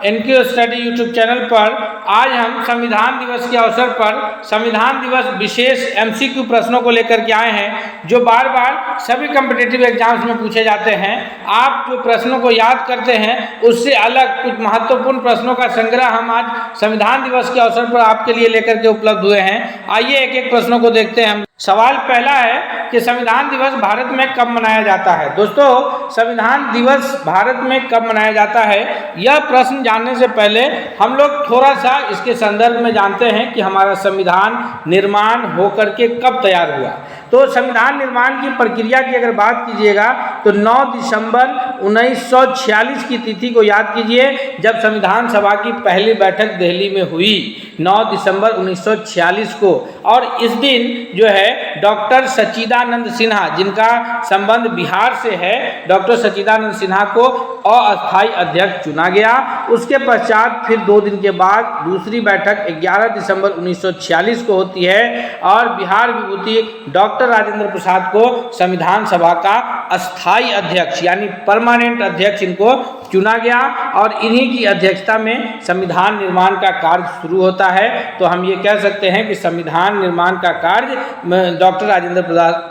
NQ study YouTube channel पर आज हम संविधान दिवस के अवसर पर संविधान दिवस विशेष एमसीक्यू प्रश्नों को लेकर के आए हैं जो बार बार सभी कॉम्पिटिटिव एग्जाम्स में पूछे जाते हैं। आप जो प्रश्नों को याद करते हैं उससे अलग कुछ महत्वपूर्ण प्रश्नों का संग्रह हम आज संविधान दिवस के अवसर पर आपके लिए लेकर के उपलब्ध हुए हैं। आइए एक एक प्रश्नों को देखते हैं। सवाल पहला है कि संविधान दिवस भारत में कब मनाया जाता है। दोस्तों, संविधान दिवस भारत में कब मनाया जाता है, यह प्रश्न जानने से पहले हम लोग थोड़ा सा इसके संदर्भ में जानते हैं कि हमारा संविधान निर्माण होकर के कब तैयार हुआ। तो संविधान निर्माण की प्रक्रिया की अगर बात कीजिएगा तो 9 दिसंबर 1946 की तिथि को याद कीजिए, जब संविधान सभा की पहली बैठक दिल्ली में हुई 9 दिसंबर 1946 को। और इस दिन जो है डॉक्टर सच्चिदानंद सिन्हा, जिनका संबंध बिहार से है, डॉक्टर सच्चिदानंद सिन्हा को अस्थायी अध्यक्ष चुना गया। उसके पश्चात फिर 2 दिन के बाद दूसरी बैठक 11 दिसंबर 1946 को होती है और बिहार विभूति डॉक्टर राजेंद्र प्रसाद को संविधान सभा का अस्थायी अध्यक्ष यानी परमानेंट अध्यक्ष इनको चुना गया और इन्हीं की अध्यक्षता में संविधान निर्माण का कार्य शुरू होता है। तो हम ये कह सकते हैं कि संविधान निर्माण का कार्य डॉक्टर राजेंद्र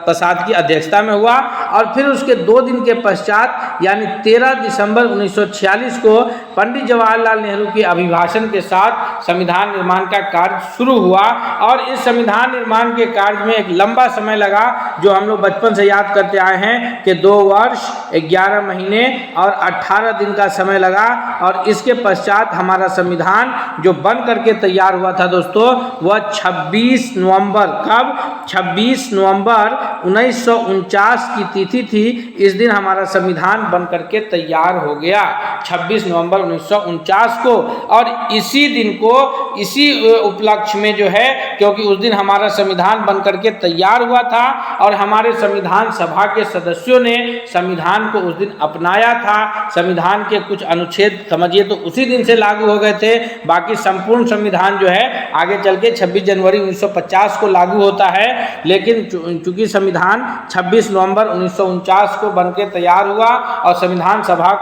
प्रसाद की अध्यक्षता में हुआ और फिर उसके 2 दिन के पश्चात यानी 13 दिसंबर 1946 को पंडित जवाहरलाल नेहरू के अभिभाषण के साथ संविधान निर्माण का कार्य शुरू हुआ। और इस संविधान निर्माण के कार्य में एक लंबा समय लगा, जो हम लोग बचपन से याद करते आए हैं कि 2 वर्ष 11 महीने और 18 दिन का समय लगा। और इसके पश्चात हमारा संविधान जो बन करके तैयार हुआ था दोस्तों, वह 26 नवंबर, कब 26 नवंबर 1949 की तिथि थी। इस दिन हमारा संविधान बन करके तैयार हो गया 26 नवंबर 1949 को। और इसी दिन को, इसी उपलक्ष्य में जो है, क्योंकि उस दिन हमारा संविधान बन करके तैयार हुआ था और हमारे संविधान सभा के सदस्यों ने संविधान को उस दिन अपनाया था। संविधान के कुछ अनुच्छेद समझिए तो उसी दिन से लागू हो गए थे। बाकी संपूर्ण संविधान जो है आगे चल के 26 जनवरी 1950 को लागू होता है, लेकिन चूंकि संविधान 26 नवंबर 1949 को बनके तैयार हुआ और संविधान सभा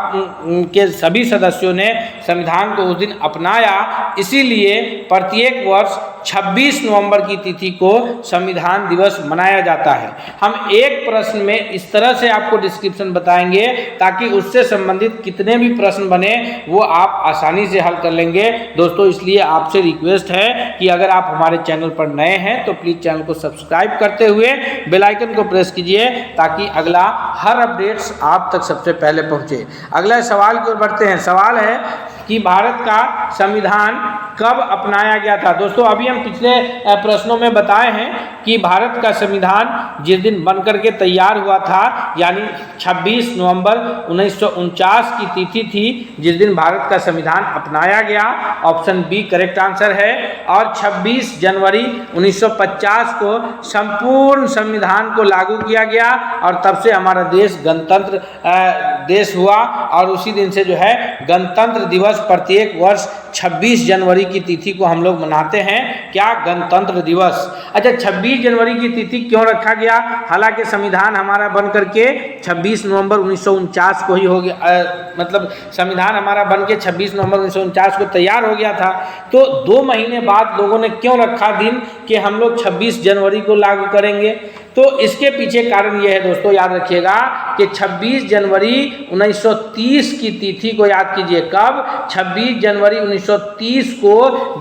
के सभी सदस्यों ने संविधान को उस दिन अपनाया, इसीलिए प्रत्येक वर्ष 26 नवंबर की तिथि को संविधान दिवस मनाया जाता है। हम एक प्रश्न में इस तरह से आपको डिस्क्रिप्शन बताएंगे ताकि उससे संबंधित कितने भी प्रश्न बने वो आप आसानी से हल कर लेंगे। दोस्तों, इसलिए आपसे रिक्वेस्ट है कि अगर आप हमारे चैनल पर नए हैं तो प्लीज़ चैनल को सब्सक्राइब करते हुए बेल आइकन को प्रेस कीजिए ताकि अगला हर अपडेट्स आप तक सबसे पहले पहुंचे। अगला सवाल की ओर बढ़ते हैं। सवाल है कि भारत का संविधान कब अपनाया गया था। दोस्तों, अभी हम पिछले प्रश्नों में बताए हैं कि भारत का संविधान जिस दिन बनकर के तैयार हुआ था यानी 26 नवंबर 1949 की तिथि थी जिस दिन भारत का संविधान अपनाया गया। ऑप्शन बी करेक्ट आंसर है। और 26 जनवरी 1950 को संपूर्ण संविधान को लागू किया गया और तब से हमारा देश गणतंत्र देश हुआ। और उसी दिन से जो है गणतंत्र दिवस प्रत्येक वर्ष 26 जनवरी की तिथि को हम लोग मनाते हैं। क्या? गणतंत्र दिवस। अच्छा, 26 जनवरी की तिथि क्यों रखा गया? हालांकि संविधान हमारा बन करके 26 नवंबर 1949 को ही हो गया, मतलब संविधान हमारा बन के 26 नवंबर 1949 को तैयार हो गया था। तो 2 महीने बाद लोगों ने क्यों रखा दिन कि हम लोग 26 जनवरी को लागू करेंगे? तो इसके पीछे कारण यह है दोस्तों, याद रखिएगा कि 26 जनवरी 1930 की तिथि को याद कीजिए। कब? 26 जनवरी 1930 को,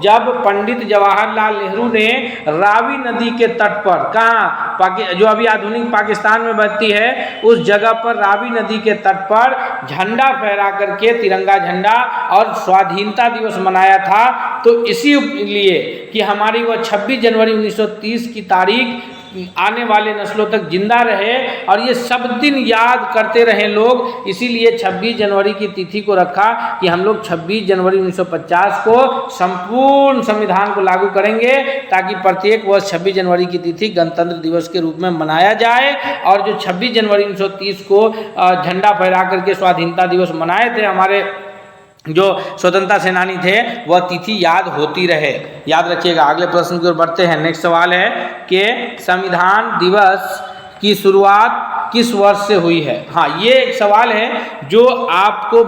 जब पंडित जवाहरलाल नेहरू ने रावी नदी के तट पर, कहाँ, जो अभी आधुनिक पाकिस्तान में बहती है, उस जगह पर रावी नदी के तट पर झंडा फहरा करके, तिरंगा झंडा, और स्वाधीनता दिवस मनाया था। तो इसी लिए कि हमारी वह 26 जनवरी 1930 की तारीख आने वाले नस्लों तक जिंदा रहे और ये सब दिन याद करते रहे लोग, इसीलिए 26 जनवरी की तिथि को रखा कि हम लोग 26 जनवरी 1950 को संपूर्ण संविधान को लागू करेंगे ताकि प्रत्येक वर्ष 26 जनवरी की तिथि गणतंत्र दिवस के रूप में मनाया जाए। और जो 26 जनवरी 1930 को झंडा फहरा करके स्वाधीनता दिवस मनाए थे हमारे जो स्वतंत्रता सेनानी थे, वह तिथि याद होती रहे। याद रखिएगा। अगले प्रश्न की ओर बढ़ते हैं। नेक्स्ट सवाल है कि संविधान दिवस की शुरुआत किस वर्ष से हुई है। हाँ, ये एक सवाल है जो आपको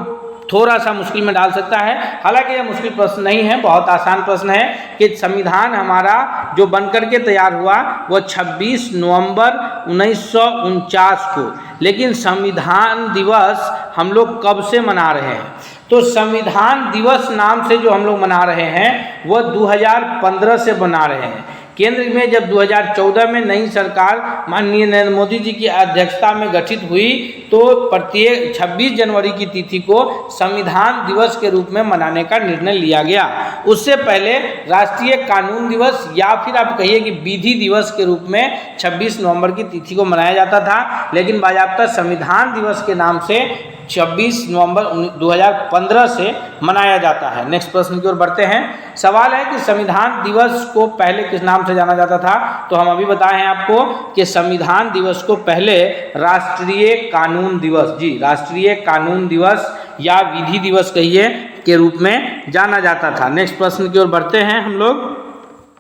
थोड़ा सा मुश्किल में डाल सकता है। हालांकि यह मुश्किल प्रश्न नहीं है, बहुत आसान प्रश्न है कि संविधान हमारा जो बनकर के तैयार हुआ वो 26 नवंबर 1949 को, लेकिन संविधान दिवस हम लोग कब से मना रहे हैं? तो संविधान दिवस नाम से जो हम लोग मना रहे हैं वो 2015 से मना रहे हैं। केंद्र में जब 2014 में नई सरकार माननीय नरेंद्र मोदी जी की अध्यक्षता में गठित हुई तो प्रत्येक 26 जनवरी की तिथि को संविधान दिवस के रूप में मनाने का निर्णय लिया गया। उससे पहले राष्ट्रीय कानून दिवस या फिर आप कहिए कि विधि दिवस के रूप में 26 नवंबर की तिथि को मनाया जाता था, लेकिन बाकायदा संविधान दिवस के नाम से 26 नवंबर 2015 से मनाया जाता है। नेक्स्ट प्रश्न की ओर बढ़ते हैं। सवाल है कि संविधान दिवस को पहले किस नाम से जाना जाता था? तो हम अभी बताए हैं आपको कि संविधान दिवस को पहले राष्ट्रीय कानून दिवस, जी राष्ट्रीय कानून दिवस या विधि दिवस कहिए के रूप में जाना जाता था। नेक्स्ट प्रश्न की ओर बढ़ते हैं हम लोग।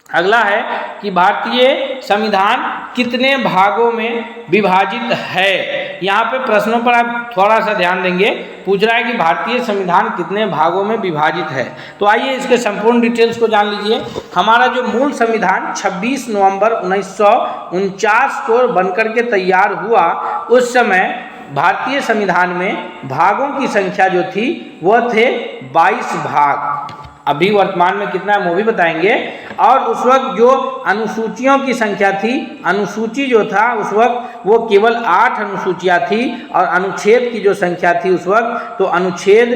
अगला है कि भारतीय संविधान कितने भागों में विभाजित है? यहाँ पे प्रश्नों पर आप थोड़ा सा ध्यान देंगे। पूछ रहा है कि भारतीय संविधान कितने भागों में विभाजित है। तो आइए इसके संपूर्ण डिटेल्स को जान लीजिए। हमारा जो मूल संविधान 26 नवंबर 1949 को बनकर के तैयार हुआ, उस समय भारतीय संविधान में भागों की संख्या जो थी वह थे 22 भाग। अभी वर्तमान में कितना है वो भी बताएंगे। और उस वक्त जो अनुसूचियों की संख्या थी, अनुसूची जो था उस वक्त वो केवल 8 अनुसूचियाँ थी, और अनुच्छेद की जो संख्या थी उस वक्त तो अनुच्छेद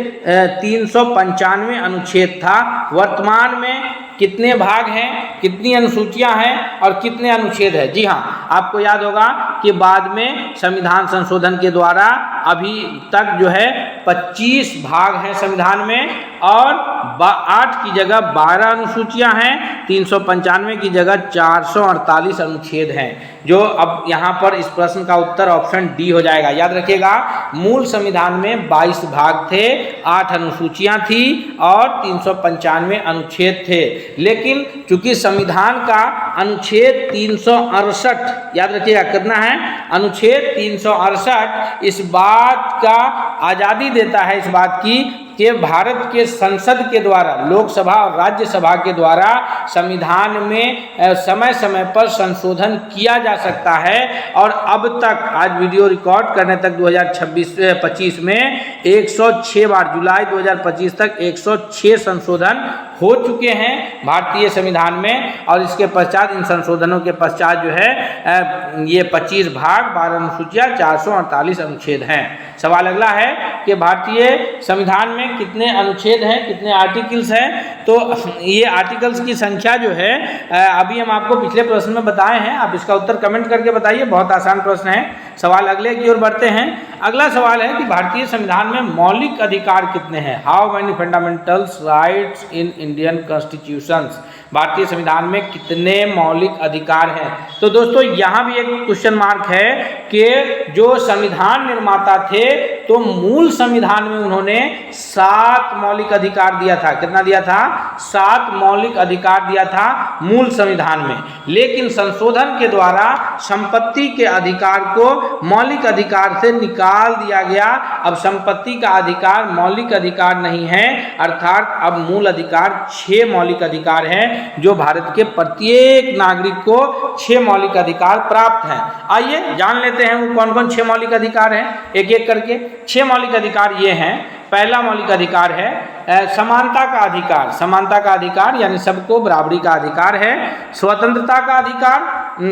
395 अनुच्छेद था। वर्तमान में कितने भाग हैं, कितनी अनुसूचियां हैं और कितने अनुच्छेद हैं? जी हाँ, आपको याद होगा कि बाद में संविधान संशोधन के द्वारा अभी तक जो है 25 भाग हैं संविधान में, और 8 की जगह 12 अनुसूचियां हैं, 395 की जगह 448 अनुच्छेद हैं। जो अब यहाँ पर इस प्रश्न का उत्तर ऑप्शन डी हो जाएगा। याद रखिएगा, मूल संविधान में 22 भाग थे, 8 अनुसूचियां थी और 395 अनुच्छेद थे। लेकिन चूंकि संविधान का अनुच्छेद 368, याद रखिएगा कितना है? अनुच्छेद 368 इस बात का आज़ादी देता है, इस बात की कि भारत के संसद के द्वारा, लोकसभा और राज्यसभा के द्वारा संविधान में समय समय पर संशोधन किया जा सकता है। और अब तक आज वीडियो रिकॉर्ड करने तक 2025 में 106 बार, जुलाई 2025 तक 106 संशोधन हो चुके हैं भारतीय संविधान में। और इसके पश्चात, इन संशोधनों के पश्चात जो है ये 25 भाग, 12 अनुसूचियाँ, 448 अनुच्छेद हैं। सवाल अगला है कि भारतीय संविधान में कितने अनुच्छेद हैं, कितने आर्टिकल्स हैं? तो ये आर्टिकल्स की संख्या जो है अभी हम आपको पिछले प्रश्न में बताए हैं। आप इसका उत्तर कमेंट करके बताइए, बहुत आसान प्रश्न है। सवाल अगले की ओर बढ़ते हैं। अगला सवाल है कि भारतीय संविधान में मौलिक अधिकार कितने हैं? How many fundamentals rights in Indian constitutions? भारतीय संविधान में कितने मौलिक अधिकार हैं? तो दोस्तों यहाँ भी एक क्वेश्चन मार्क है कि जो संविधान निर्माता थे तो मूल संविधान में उन्होंने 7 मौलिक अधिकार दिया था। कितना दिया था? 7 मौलिक अधिकार दिया था मूल संविधान में। लेकिन संशोधन के द्वारा संपत्ति के अधिकार को मौलिक अधिकार से निकाल दिया गया। अब संपत्ति का अधिकार मौलिक अधिकार नहीं है, अर्थात अब मूल अधिकार 6 मौलिक अधिकार हैं, जो भारत के प्रत्येक नागरिक को 6 मौलिक अधिकार प्राप्त हैं। आइए जान लेते हैं वो कौन कौन 6 मौलिक अधिकार हैं, एक एक करके। 6 मौलिक अधिकार ये हैं। पहला मौलिक अधिकार है समानता का अधिकार। समानता का अधिकार यानी सबको बराबरी का अधिकार है। स्वतंत्रता का अधिकार,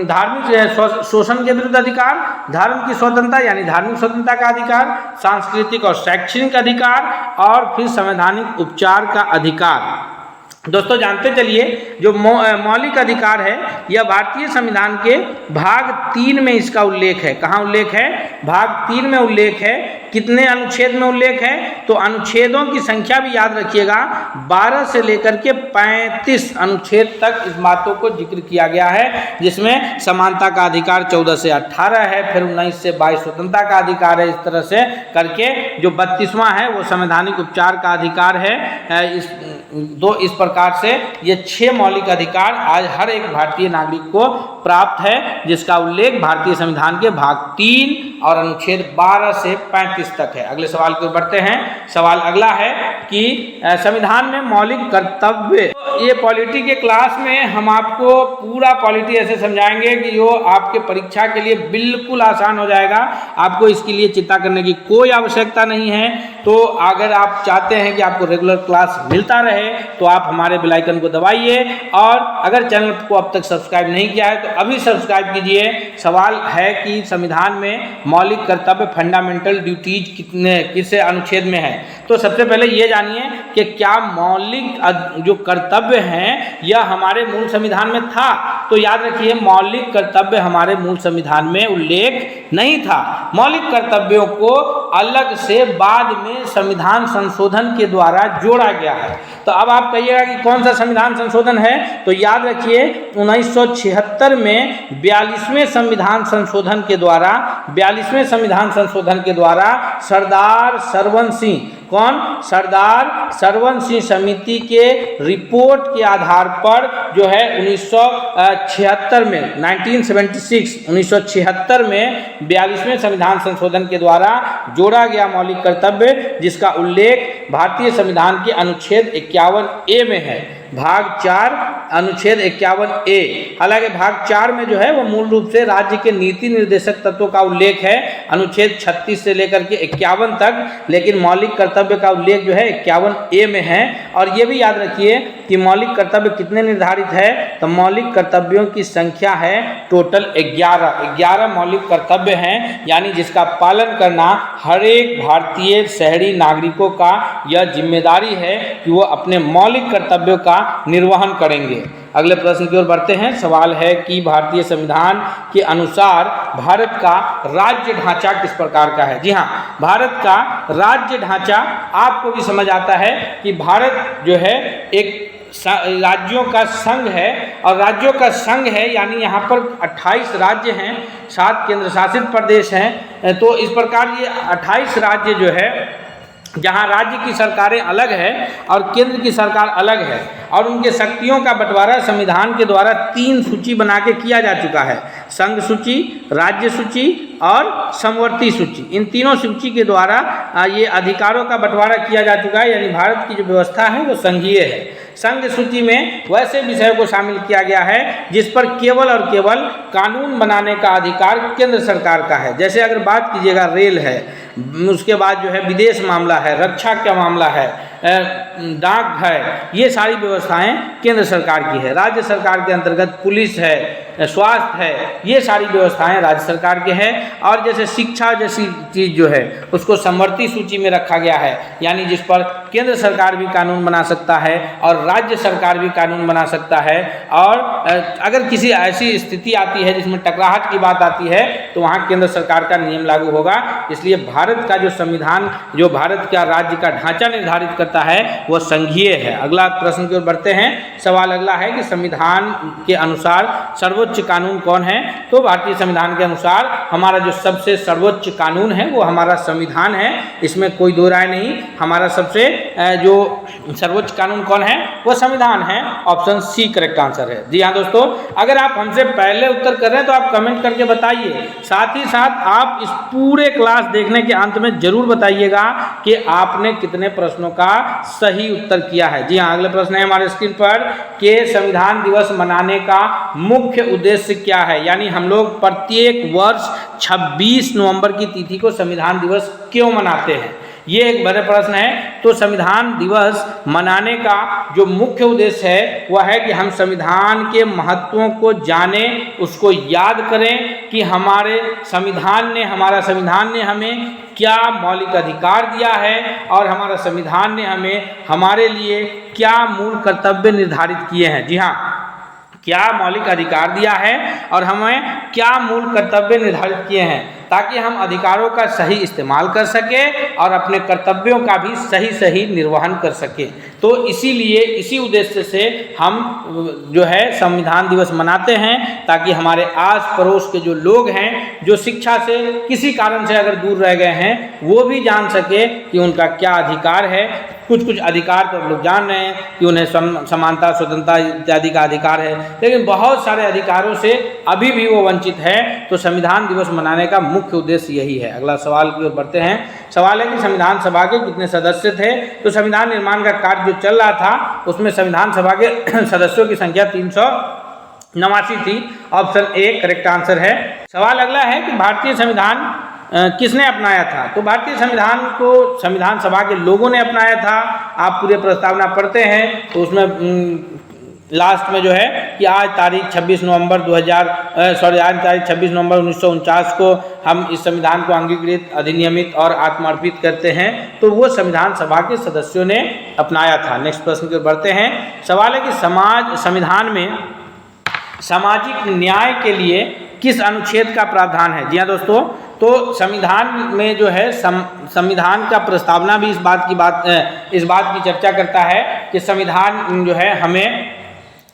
धार्मिक शोषण के विरुद्ध अधिकार, धर्म की स्वतंत्रता यानी धार्मिक स्वतंत्रता का अधिकार, सांस्कृतिक और शैक्षणिक अधिकार, और फिर संवैधानिक उपचार का अधिकार। दोस्तों जानते चलिए, जो मौलिक अधिकार है यह भारतीय संविधान के भाग 3 में इसका उल्लेख है। कहाँ उल्लेख है? भाग 3 में उल्लेख है। कितने अनुच्छेद में उल्लेख है? तो अनुच्छेदों की संख्या भी याद रखिएगा, 12 से लेकर के 35 अनुच्छेद तक इस बातों को जिक्र किया गया है, जिसमें समानता का अधिकार 14 से 18 है, फिर 19 से 22 स्वतंत्रता का अधिकार है। इस तरह से करके जो 32वां है वो संवैधानिक उपचार का अधिकार है। इस प्रकार से ये 6 मौलिक अधिकार आज हर एक भारतीय नागरिक को प्राप्त है, जिसका उल्लेख भारतीय संविधान के भाग 3 और अनुच्छेद 12 से 35 किस तक है। अगले सवाल की ओर बढ़ते हैं। सवाल अगला है कि संविधान में मौलिक कर्तव्य। तो ये पॉलिटी के क्लास में हम आपको पूरा पॉलिटी ऐसे समझाएंगे कि जो आपके परीक्षा के लिए बिल्कुल आसान हो जाएगा। आपको इसके लिए चिंता करने की कोई आवश्यकता नहीं है। तो अगर आप चाहते हैं कि आपको रेगुलर क्लास मिलता रहे तो आप हमारे बेल आइकन को दबाइए, और अगर चैनल को अब तक सब्सक्राइब नहीं किया है तो अभी सब्सक्राइब कीजिए। सवाल है कि संविधान में मौलिक कर्तव्य फंडामेंटल ड्यूटीज किस अनुच्छेद में है। तो सबसे पहले ये जानिए कि क्या मौलिक जो कर्तव्य हैं यह हमारे मूल संविधान में था। तो याद रखिए, मौलिक कर्तव्य हमारे मूल संविधान में उल्लेख नहीं था। मौलिक कर्तव्यों को अलग से बाद में संविधान संशोधन के द्वारा जोड़ा गया है। तो अब आप कहिएगा कि कौन सा संविधान संशोधन है। तो याद रखिए 1976 में 42वें संविधान संशोधन के द्वारा, 42वें संविधान संशोधन के द्वारा सरदार सरवन सिंह, कौन, सरदार सरवन सिंह समिति के रिपोर्ट के आधार पर जो है 1976 में 1976 में 42वें संविधान संशोधन के द्वारा जोड़ा गया मौलिक कर्तव्य, जिसका उल्लेख भारतीय संविधान के अनुच्छेद 51A में है। भाग 4 अनुच्छेद 51A। हालांकि भाग 4 में जो है वो मूल रूप से राज्य के नीति निर्देशक तत्वों का उल्लेख है, अनुच्छेद 36 से लेकर के 51 तक, लेकिन मौलिक कर्तव्य का उल्लेख जो है 51A में है। और ये भी याद रखिए कि मौलिक कर्तव्य कितने निर्धारित है। तो मौलिक कर्तव्यों की संख्या है टोटल 11 मौलिक कर्तव्य हैं, यानी जिसका पालन करना हर एक भारतीय शहरी नागरिकों का यह जिम्मेदारी है कि वो अपने मौलिक कर्तव्यों का निर्वहन करेंगे। अगले प्रश्न की ओर बढ़ते हैं। सवाल है कि भारतीय संविधान के अनुसार भारत का राज्य ढांचा किस प्रकार का है। जी हाँ, भारत का राज्य ढांचा आपको भी समझ आता है कि भारत जो है एक राज्यों का संघ है, और राज्यों का संघ है यानी यहाँ पर 28 राज्य हैं, 7 केंद्र शासित प्रदेश हैं। तो इस प्रकार ये 28 राज्य जो है, जहाँ राज्य की सरकारें अलग है और केंद्र की सरकार अलग है, और उनके शक्तियों का बंटवारा संविधान के द्वारा 3 सूची बना के किया जा चुका है। संघ सूची, राज्य सूची और समवर्ती सूची। इन तीनों सूची के द्वारा ये अधिकारों का बंटवारा किया जा चुका है, यानी भारत की जो व्यवस्था है वो संघीय है। संघ सूची में वैसे विषयों को शामिल किया गया है जिस पर केवल और केवल कानून बनाने का अधिकार केंद्र सरकार का है। जैसे अगर बात कीजिएगा रेल है, उसके बाद जो है विदेश मामला है, रक्षा का मामला है, डाक है, ये सारी व्यवस्थाएं केंद्र सरकार की है। राज्य सरकार के अंतर्गत पुलिस है, स्वास्थ्य है, ये सारी व्यवस्थाएं राज्य सरकार के हैं। और जैसे शिक्षा जैसी चीज़ जो है उसको समवर्ती सूची में रखा गया है, यानी जिस पर केंद्र सरकार भी कानून बना सकता है और राज्य सरकार भी कानून बना सकता है। और अगर किसी ऐसी स्थिति आती है जिसमें टकराहट की बात आती है तो वहाँ केंद्र सरकार का नियम लागू होगा। इसलिए भारत का जो संविधान, जो भारत का राज्य का ढांचा निर्धारित करता है वो संघीय है। अगला प्रश्न की ओर बढ़ते हैं। सवाल अगला है कि संविधान के अनुसार सर्वोच्च कानून कौन है। तो भारतीय संविधान के अनुसार हमारा जो सबसे सर्वोच्च कानून है वो हमारा संविधान है, इसमें कोई दो राय नहीं। हमारा सबसे जो सर्वोच्च कानून कौन है वो संविधान है। ऑप्शन सी करेक्ट आंसर है। जी हाँ दोस्तों, अगर आप हमसे पहले उत्तर कर रहे हैं तो आप कमेंट करके बताइए। साथ ही साथ आप इस पूरे क्लास देखने के अंत में जरूर बताइएगा कि आपने कितने प्रश्नों का सही उत्तर किया है। जी हाँ, अगला प्रश्न है हमारे स्क्रीन पर कि संविधान दिवस मनाने का मुख्य उद्देश्य क्या है। यानी हम लोग प्रत्येक वर्ष 26 नवंबर की तिथि को संविधान दिवस क्यों मनाते हैं, ये एक बड़ा प्रश्न है। तो संविधान दिवस मनाने का जो मुख्य उद्देश्य है वह है कि हम संविधान के महत्वों को जानें, उसको याद करें कि हमारा संविधान ने हमें क्या मौलिक अधिकार दिया है और हमारा संविधान ने हमें हमारे लिए क्या मूल कर्तव्य निर्धारित किए हैं। जी हाँ, क्या मौलिक अधिकार दिया है और हमें क्या मूल कर्तव्य निर्धारित किए हैं, ताकि हम अधिकारों का सही इस्तेमाल कर सकें और अपने कर्तव्यों का भी सही निर्वहन कर सकें। तो इसीलिए इसी उद्देश्य से हम जो है संविधान दिवस मनाते हैं, ताकि हमारे आस पड़ोस के जो लोग हैं जो शिक्षा से किसी कारण से अगर दूर रह गए हैं वो भी जान सके कि उनका क्या अधिकार है। कुछ कुछ अधिकार तो हम लोग जान रहे हैं कि उन्हें समानता, स्वतंत्रता इत्यादि का अधिकार है, लेकिन बहुत सारे अधिकारों से अभी भी वो वंचित है। तो संविधान दिवस मनाने का मुख्य उद्देश्य यही है। अगला सवाल की ओर बढ़ते हैं। सवाल है कि संविधान सभा के कितने सदस्य थे? तो संविधान निर्माण का कार्य जो चल रहा था उसमें संविधान सभा के सदस्यों की संख्या 389 थी। ऑप्शन ए करेक्ट आंसर है। सवाल अगला है कि भारतीय संविधान किसने अपनाया था? तो भारतीय संविधान को संविधान सभा के लोगों ने अपनाया था। आप पूरे प्रस्तावना पढ़ते हैं तो उसमें लास्ट में जो है कि आज तारीख 26 नवंबर 1949 को हम इस संविधान को अंगीकृत, अधिनियमित और आत्मार्पित करते हैं। तो वो संविधान सभा के सदस्यों ने अपनाया था। नेक्स्ट प्रश्न की ओर बढ़ते हैं। सवाल है कि संविधान में सामाजिक न्याय के लिए किस अनुच्छेद का प्रावधान है? जी हाँ दोस्तों, तो संविधान में जो है संविधान का प्रस्तावना भी इस बात की चर्चा करता है कि संविधान जो है हमें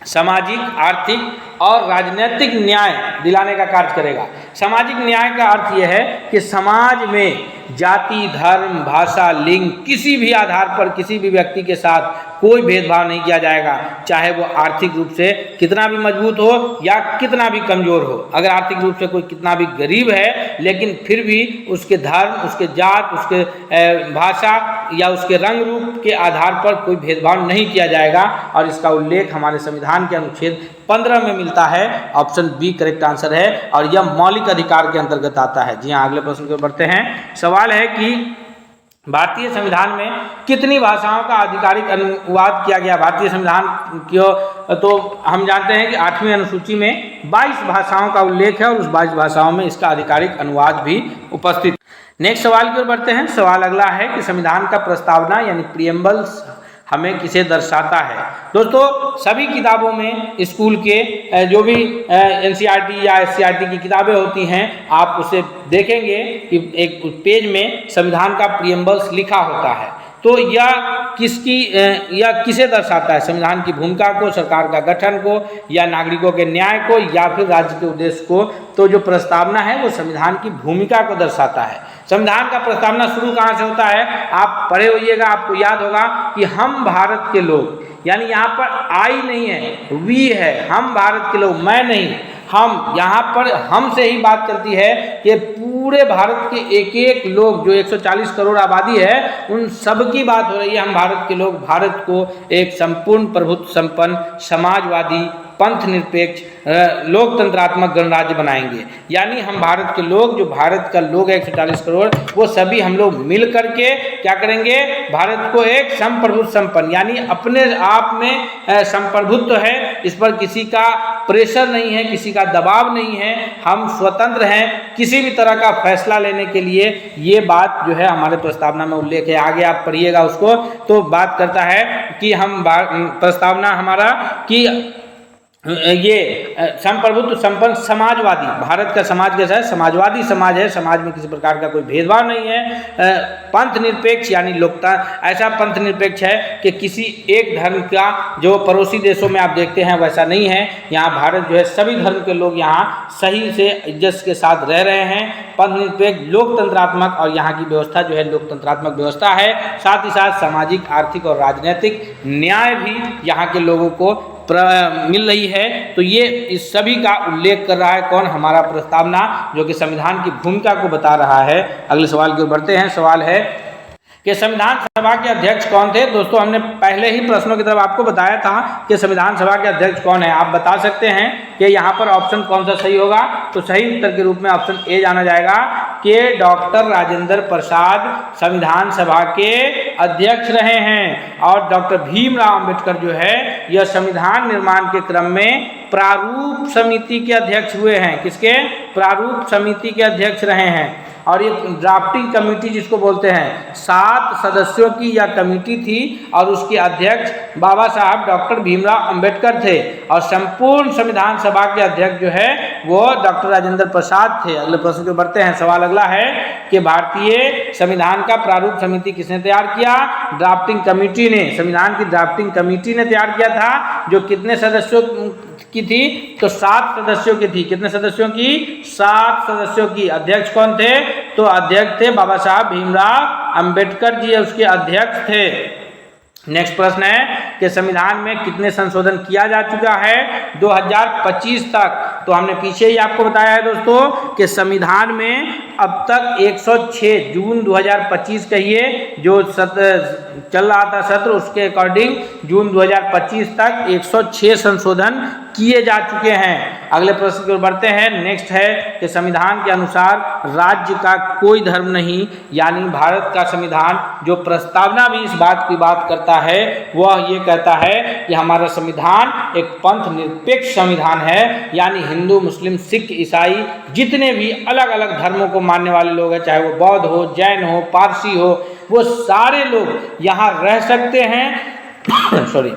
सामाजिक, आर्थिक और राजनीतिक न्याय दिलाने का कार्य करेगा। सामाजिक न्याय का अर्थ यह है कि समाज में जाति, धर्म, भाषा, लिंग किसी भी आधार पर किसी भी व्यक्ति के साथ कोई भेदभाव नहीं किया जाएगा, चाहे वो आर्थिक रूप से कितना भी मजबूत हो या कितना भी कमजोर हो। अगर आर्थिक रूप से कोई कितना भी गरीब है लेकिन फिर भी उसके धर्म, उसके जात, उसके भाषा या उसके रंग रूप के आधार पर कोई भेदभाव नहीं किया जाएगा। और इसका उल्लेख हमारे संविधान के अनुच्छेद 15 में मिलता है। ऑप्शन बी करेक्ट आंसर है और यह मौलिक अधिकार के अंतर्गत आता है। जी हाँ, अगले प्रश्न की ओर बढ़ते हैं। सवाल है कि भारतीय संविधान में कितनी भाषाओं का आधिकारिक अनुवाद किया गया? भारतीय संविधान क्यों, तो हम जानते हैं कि 8वीं अनुसूची में 22 भाषाओं का उल्लेख है और उस 22 भाषाओं में इसका आधिकारिक अनुवाद भी उपस्थित। नेक्स्ट सवाल की ओर बढ़ते हैं। सवाल अगला है कि संविधान का प्रस्तावना यानी प्रीएम्बल्स हमें किसे दर्शाता है? दोस्तों, सभी किताबों में स्कूल के जो भी एनसीईआरटी या एससीईआरटी की किताबें होती हैं, आप उसे देखेंगे कि एक पेज में संविधान का प्रीएम्बल्स लिखा होता है। तो यह किसे दर्शाता है? संविधान की भूमिका को, सरकार का गठन को, या नागरिकों के न्याय को, या फिर राज्य के उद्देश्य को? तो जो प्रस्तावना है वो संविधान की भूमिका को दर्शाता है। संविधान का प्रस्तावना शुरू कहाँ से होता है? आप पढ़े होइएगा, आपको याद होगा कि हम भारत के लोग, यानी यहाँ पर आई नहीं है, वी है, हम भारत के लोग, मैं नहीं, हम। यहाँ पर हम से ही बात चलती है कि पूरे भारत के एक एक लोग, जो 140 करोड़ आबादी है, उन सब की बात हो रही है। हम भारत के लोग भारत को एक संपूर्ण प्रभुत्व संपन्न, समाजवादी, पंथ निरपेक्ष, लोकतंत्रात्मक गणराज्य बनाएंगे। यानी हम भारत के लोग, जो भारत का लोग है 140 करोड़, वो सभी हम लोग मिल करके क्या करेंगे? भारत को एक संप्रभुत्व संपन्न, यानी अपने आप में संप्रभुत्व है, इस पर किसी का प्रेशर नहीं है, किसी का दबाव नहीं है, हम स्वतंत्र हैं किसी भी तरह का फैसला लेने के लिए। ये बात जो है हमारे प्रस्तावना में उल्लेख है। आगे आप पढ़िएगा उसको, तो बात करता है कि हम प्रस्तावना हमारा कि ये संप्रभुत्व संपन्न समाजवादी, भारत का समाज कैसा है? समाजवादी समाज है, समाज में किसी प्रकार का कोई भेदभाव नहीं है। पंथ निरपेक्ष, यानी लोकतंत्र, ऐसा पंथ निरपेक्ष है कि किसी एक धर्म का, जो पड़ोसी देशों में आप देखते हैं वैसा नहीं है। यहाँ भारत जो है सभी धर्म के लोग यहाँ सही से इज्जत के साथ रह रहे हैं। पंथ निरपेक्ष, लोकतंत्रात्मक, और यहाँ की व्यवस्था जो है लोकतंत्रात्मक व्यवस्था है। साथ ही साथ सामाजिक, आर्थिक और राजनीतिक न्याय भी यहाँ के लोगों को मिल रही है। तो ये इस सभी का उल्लेख कर रहा है कौन? हमारा प्रस्तावना, जो कि संविधान की भूमिका को बता रहा है। अगले सवाल की ओर बढ़ते हैं। सवाल है कि संविधान सभा के अध्यक्ष कौन थे? दोस्तों, हमने पहले ही प्रश्नों की तरफ आपको बताया था कि संविधान सभा के अध्यक्ष कौन है। आप बता सकते हैं कि यहाँ पर ऑप्शन कौन सा सही होगा? तो सही उत्तर के रूप में ऑप्शन ए जाना जाएगा कि डॉक्टर राजेंद्र प्रसाद संविधान सभा के अध्यक्ष रहे हैं। और डॉक्टर भीमराव अंबेडकर जो है यह संविधान निर्माण के क्रम में प्रारूप समिति के अध्यक्ष हुए हैं। किसके? प्रारूप समिति के अध्यक्ष रहे हैं। और ये ड्राफ्टिंग कमेटी जिसको बोलते हैं, 7 सदस्यों की यह कमेटी थी और उसके अध्यक्ष बाबा साहब डॉक्टर भीमराव अंबेडकर थे। और संपूर्ण संविधान सभा के अध्यक्ष जो है वो डॉक्टर राजेंद्र प्रसाद थे। अगले प्रश्न पे बढ़ते हैं। सवाल अगला है कि भारतीय संविधान का प्रारूप समिति किसने तैयार किया? ड्राफ्टिंग कमेटी ने। संविधान की ड्राफ्टिंग कमेटी ने तैयार किया था, जो कितने सदस्यों की थी? तो 7 सदस्यों की थी। कितने सदस्यों की? 7 सदस्यों की। अध्यक्ष कौन थे? तो अध्यक्ष थे बाबा साहब भीमराव अंबेडकर जी, उसके अध्यक्ष थे। नेक्स्ट प्रश्न है कि संविधान में कितने संशोधन किया जा चुका है 2025 तक। तो हमने पीछे ही आपको बताया है दोस्तों कि संविधान में अब तक 106 जून 2025 कहिए जो चल रहा था सत्र, उसके अकॉर्डिंग जून 2025 तक 106 संशोधन किए जा चुके हैं। अगले प्रश्न की ओर बढ़ते हैं। नेक्स्ट है कि संविधान के अनुसार राज्य का कोई धर्म नहीं, यानी भारत का संविधान जो प्रस्तावना भी इस बात की बात करता है वह ये कहता है कि हमारा संविधान एक पंथ निरपेक्ष संविधान है, यानी हिंदू, मुस्लिम, सिख, ईसाई जितने भी अलग अलग धर्मों को मानने वाले लोग हैं, चाहे वो बौद्ध हो, जैन हो, पारसी हो, वो सारे लोग यहाँ रह सकते हैं सॉरी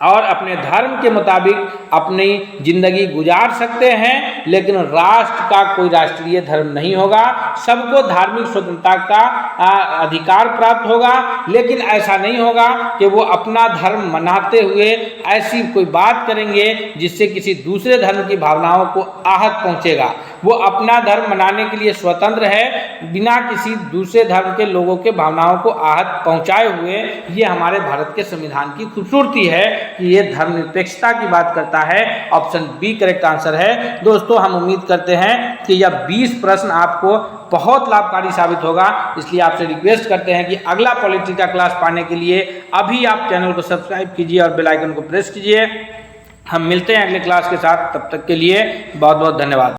और अपने धर्म के मुताबिक अपनी जिंदगी गुजार सकते हैं, लेकिन राष्ट्र का कोई राष्ट्रीय धर्म नहीं होगा। सबको धार्मिक स्वतंत्रता का अधिकार प्राप्त होगा, लेकिन ऐसा नहीं होगा कि वो अपना धर्म मनाते हुए ऐसी कोई बात करेंगे जिससे किसी दूसरे धर्म की भावनाओं को आहत पहुंचेगा। वो अपना धर्म मनाने के लिए स्वतंत्र है, बिना किसी दूसरे धर्म के लोगों के भावनाओं को आहत पहुंचाए हुए। ये हमारे भारत के संविधान की खूबसूरती है कि ये धर्मनिरपेक्षता की बात करता है। ऑप्शन बी करेक्ट आंसर है। दोस्तों हम उम्मीद करते हैं कि यह 20 प्रश्न आपको बहुत लाभकारी साबित होगा, इसलिए आपसे रिक्वेस्ट करते हैं कि अगला पॉलिटी का क्लास पाने के लिए अभी आप चैनल को सब्सक्राइब कीजिए और बेल आइकन को प्रेस कीजिए। हम मिलते हैं अगले क्लास के साथ, तब तक के लिए बहुत बहुत धन्यवाद।